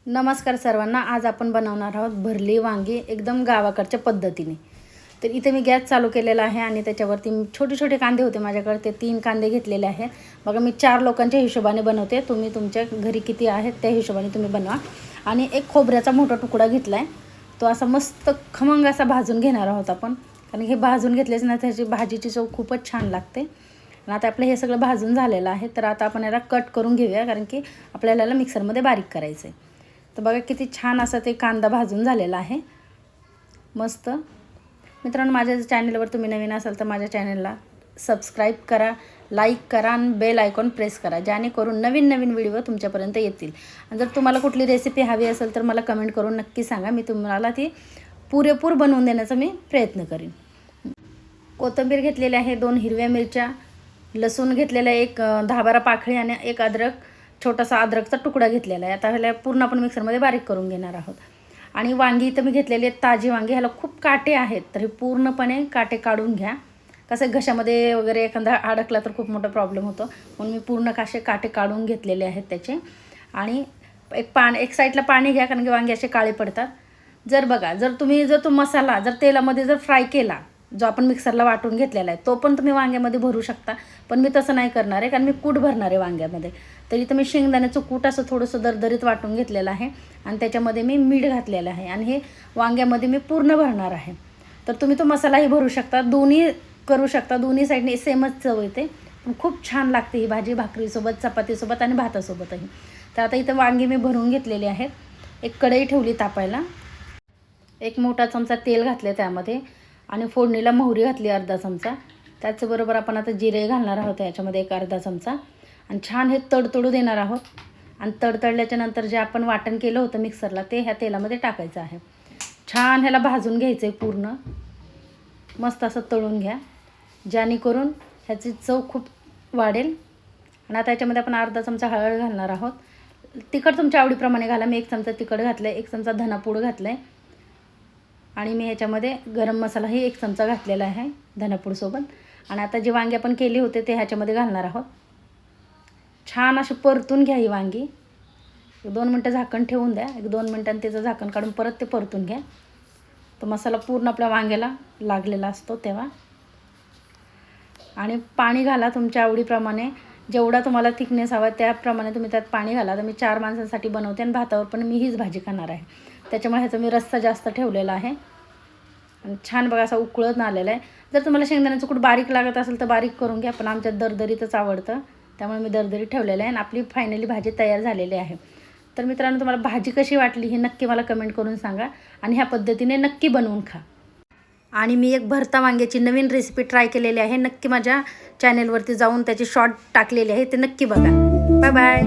नमस्कार सर्वांना। आज आपण बनवणार आहोत भरली वांगी एकदम गावाकडच्या पद्धतीने। तर इथे मी गॅस चालू केलेला आहे आणि त्याच्यावरती छोटे छोटे कांदे होते माझ्याकडे, ते 3 कांदे घेतलेले आहेत। बघा मी 4 लोकांच्या हिशोबाने बनवते, तुम्ही तुमच्या घरी किती आहेत त्या हिशोबाने तुम्ही बनवा। आणि एक खोबऱ्याचा मोठा तुकडा घेतलाय, तो असा मस्त खमंग असा भाजून घेणार आहोत आपण, कारण हे भाजून घेतलेच ना त्याची भाजीची चव खूपच छान लागते। आणि आता आपलं हे सगळं भाजून झालेलं आहे, तर आता आपण याला कट करून घेऊया, कारण की आपल्याला याला मिक्सरमध्ये बारीक करायचं आहे। तर बघा किती छान असं ते कांदा भाजून झालेला आहे मस्त। मित्रांनो, माझ्या चॅनलवर तुम्ही नवीन असाल तर माझ्या चॅनलला सबस्क्राईब करा, लाईक करा आणि बेल आयकॉन प्रेस करा, जेणेकरून नवीन नवीन व्हिडिओ तुमच्यापर्यंत येतील। आणि जर तुम्हाला कुठली रेसिपी हवी असेल तर मला कमेंट करून नक्की सांगा, मी तुम्हाला ती पुरेपूर बनवून देण्याचा मी प्रयत्न करीन। कोथिंबीर घेतलेली आहे, 2 हिरव्या मिरच्या, लसूण घेतलेला एक 10-12 पाकळी आणि एक अद्रक, छोटासा अद्रकचा तुकडा घेतलेला आहे। आता ह्याला पूर्ण आपण मिक्सरमध्ये बारीक करून घेणार आहोत। आणि वांगी इथं मी घेतलेली आहेत ताजी वांगी, ह्याला खूप काटे आहेत, तर हे पूर्णपणे काटे काढून घ्या। कसं घशामध्ये वगैरे एखादा अडकला तर खूप मोठा प्रॉब्लेम होतो, म्हणून मी पूर्ण काटे काढून घेतलेले आहेत त्याचे। आणि एक साईडला पाणी घ्या, कारण की वांगे असे काळे पडतात। जर तुम्ही तो मसाला तेलामध्ये फ्राय केला, जो आपण मिक्सरला वाटून घेतलेला आहे, तो पण तुम्ही वांग्यामध्ये भरू शकता, पण मी तसं नाही करणार आहे, कारण मी कूट भरणार आहे वांग्यामध्ये। तर इथं मी शेंगदाण्याचं कूट असं थोडंसं दरदरीत वाटून घेतलेलं आहे आणि त्याच्यामध्ये मी मीठ घातलेलं आहे आणि हे वांग्यामध्ये मी पूर्ण भरणार आहे। तर तुम्ही तो मसालाही भरू शकता, दोन्ही करू शकता, दोन्ही साईडने सेमच चव येते, पण खूप छान लागते ही भाजी भाकरीसोबत, चपातीसोबत आणि भातासोबतही। तर आता इथं वांगी मी भरून घेतलेली आहेत। एक कढई ठेवली तापायला, एक मोठा चमचा तेल घातले त्यामध्ये आणि फोडणीला मोहरी घातली अर्धा चमचा। त्याचबरोबर आपण आता जिरे घालणार आहोत याच्यामध्ये एक अर्धा चमचा, आणि छान हे तडतडू देणार आहोत। आणि तडतडल्याच्या नंतर जे आपण वाटण केलं होतं मिक्सरला, ते ह्या तेलामध्ये टाकायचं आहे। छान ह्याला भाजून घ्यायचं आहे, पूर्ण मस्त असं तळून घ्या, जेणेकरून ह्याची चव खूप वाढेल। आणि आता याच्यामध्ये आपण अर्धा चमचा हळद घालणार आहोत। तिखट तुमच्या आवडीप्रमाणे घाला, मी 1 चमचा तिखट घातलं आहे, 1 चमचा धनापूड घातलं आहे, आणि मी ह्याच्यामध्ये गरम मसालाही 1 चमचा घातलेला आहे धनापूडसोबत। आणि आता जे वांगे आपण केले होते ते ह्याच्यामध्ये घालणार आहोत। छान अशी परतून घ्या ही वांगी, 2 मिनटं झाकण ठेवून द्या, 1-2 मिनटांनी त्याचं झाकण काढून परत ते परतून घ्या, तो मसाला पूर्ण आपल्या वांग्याला लागलेला असतो तेव्हा। आणि पाणी घाला तुमच्या आवडीप्रमाणे, जेवढा तुम्हाला थिकनेस हवा त्याप्रमाणे तुम्ही त्यात पाणी घाला। तर मी 4 माणसांसाठी बनवते आणि भातावर पण मी हीच भाजी खाणार आहे, त्याच्यामुळे ह्याचा मी रस्सा जास्त ठेवलेला आहे। आणि छान बघा असा उकळत आलेला आहे। जर तुम्हाला शेंगदाण्याचं कूट बारीक लागत असेल तर बारीक करून घ्या, पण आमच्यात दरदरीतच आवडतं, त्यामुळे मी दरदरीत ठेवलेलं आहे। आणि आपली फायनली भाजी तयार झालेली आहे। तर मित्रांनो, तुम्हाला भाजी कशी वाटली हे नक्की मला कमेंट करून सांगा, आणि ह्या पद्धतीने नक्की बनवून खा। आणि मी एक भरता वांग्याची नवीन रेसिपी ट्राय केलेली आहे, नक्की माझ्या चॅनलवरती जाऊन त्याची शॉर्ट टाकलेली आहे, ते नक्की बघा। Bye bye.